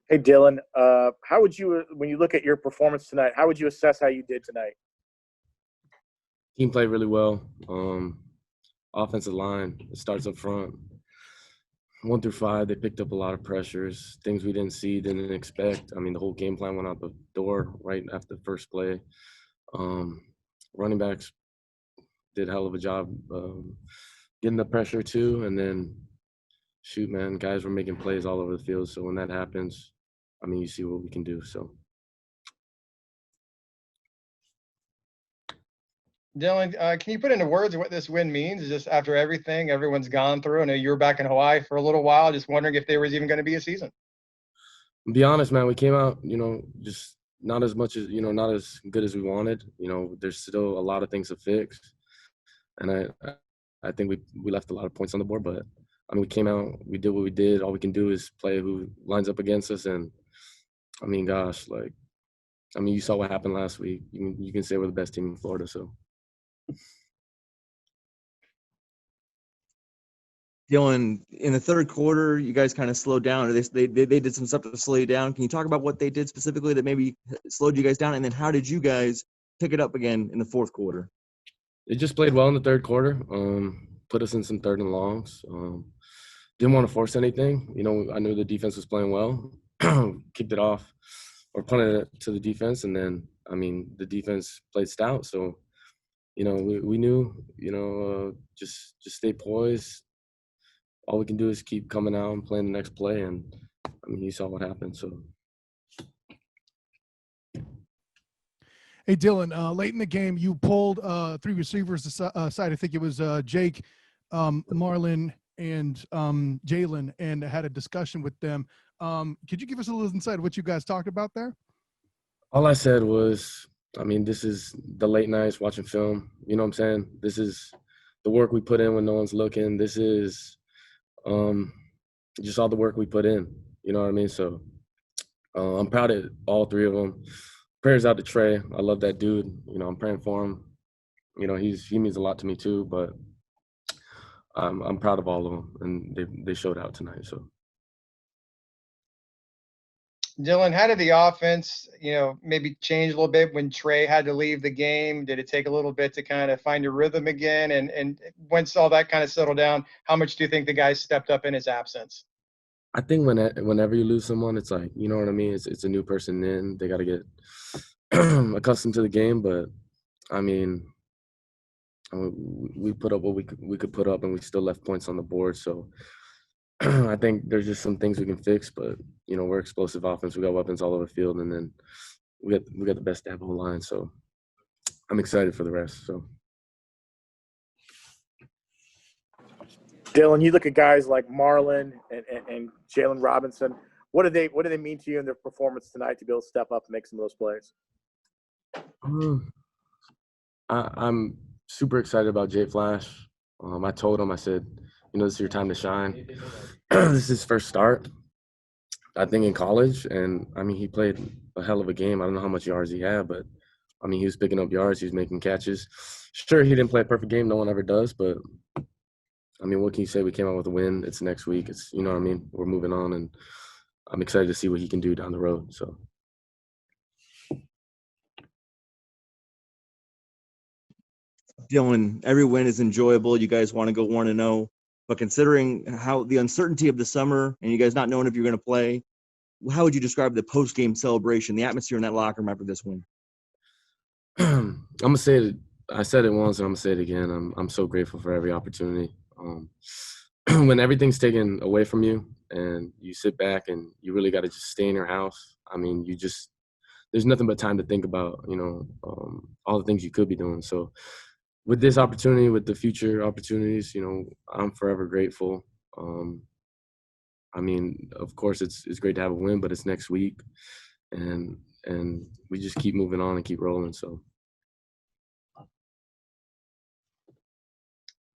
Hey, Dillon, how would you, when you look at your performance tonight, how would you assess how you did tonight? Team played really well. Offensive line, it starts up front. 1 through 5, they picked up a lot of pressures, things we didn't see, didn't expect. I mean, the whole game plan went out the door right after the first play. Um, Running backs did a hell of a job getting the pressure too. And then, shoot, man, guys were making plays all over the field. So when that happens, I mean, you see what we can do. So. Dylan, can you put into words what this win means? Just after everything everyone's gone through. I know you were back in Hawaii for a little while, just wondering if there was even going to be a season. Be honest, man, we came out, just not as much as, not as good as we wanted. There's still a lot of things to fix. And I think we left a lot of points on the board, but I mean, we came out, we did what we did. All we can do is play who lines up against us. And I mean, gosh, you saw what happened last week. You can say we're the best team in Florida. So. Dylan, in the third quarter, you guys kind of slowed down, or they did some stuff to slow you down. Can you talk about what they did specifically that maybe slowed you guys down? And then how did you guys pick it up again in the fourth quarter? They just played well in the third quarter, put us in some third and longs. Didn't want to force anything. I knew the defense was playing well. Kicked it off or punted it to the defense. And then, I mean, the defense played stout. So, we knew, just stay poised. All we can do is keep coming out and playing the next play. And, I mean, you saw what happened. So. Hey, Dillon, late in the game, you pulled 3 receivers aside. I think it was Jake, Marlon, and Jalen, and had a discussion with them. Could you give us a little insight of what you guys talked about there? All I said was, I mean, this is the late nights watching film. You know what I'm saying? This is the work we put in when no one's looking. This is just all the work we put in. You know what I mean? So I'm proud of all 3 of them. Prayers out to Trey. I love that dude. I'm praying for him. He means a lot to me too. But I'm proud of all of them, and they showed out tonight. So. Dylan, how did the offense, maybe change a little bit when Trey had to leave the game? Did it take a little bit to kind of find a rhythm again? And once all that kind of settled down, how much do you think the guys stepped up in his absence? I think whenever you lose someone, it's like, you know what I mean? It's a new person in. They got to get accustomed to the game. But, I mean, we put up what we could put up, and we still left points on the board. So I think there's just some things we can fix. But, we're explosive offense. We got weapons all over the field. And then we got the best tackle line. So I'm excited for the rest. So. Dillon, you look at guys like Marlon and Jalen Robinson. What do they mean to you in their performance tonight to be able to step up and make some of those plays? I'm super excited about Jay Flash. I told him, I said, this is your time to shine. This is his first start, I think, in college. And, I mean, he played a hell of a game. I don't know how much yards he had, but, I mean, he was picking up yards. He was making catches. Sure, he didn't play a perfect game. No one ever does, but – I mean, what can you say? We came out with a win. It's next week. It's, you know what I mean? We're moving on, and I'm excited to see what he can do down the road. So. Dylan, every win is enjoyable. You guys want to go 1-0, but considering how the uncertainty of the summer and you guys not knowing if you're going to play, how would you describe the post-game celebration, the atmosphere in that locker room after this win? I'm gonna say it. I said it once, and I'm gonna say it again. I'm so grateful for every opportunity. When everything's taken away from you and you sit back and you really got to just stay in your house, I mean, there's nothing but time to think about, all the things you could be doing. So with this opportunity, with the future opportunities, I'm forever grateful. I mean, of course, it's great to have a win, but it's next week, and we just keep moving on and keep rolling. So.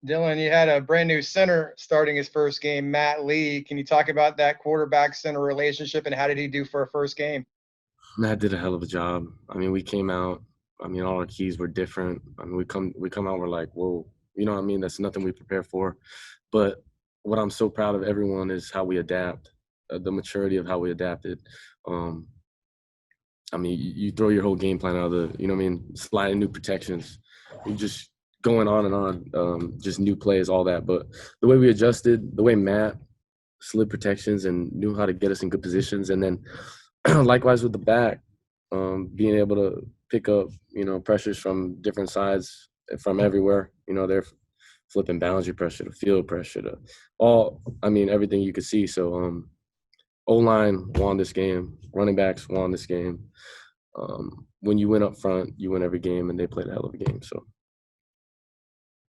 Dylan, you had a brand new center starting his first game, Matt Lee. Can you talk about that quarterback center relationship and how did he do for a first game? Matt did a hell of a job. I mean, we came out. I mean, all our keys were different. I mean, we come out. We're like, whoa, you know what I mean? That's nothing we prepare for. But what I'm so proud of everyone is how we adapt. the maturity of how we adapted. I mean, you throw your whole game plan out of the, you know what I mean, sliding new protections, you just going on and on, just new plays, all that. But the way we adjusted, the way Matt slid protections and knew how to get us in good positions, and then likewise with the back, being able to pick up, you know, pressures from different sides, from everywhere. You know, they're flipping boundary pressure to field pressure to all, I mean, everything you could see. So O-line won this game. Running backs won this game. When you win up front, you win every game, and they played a hell of a game. So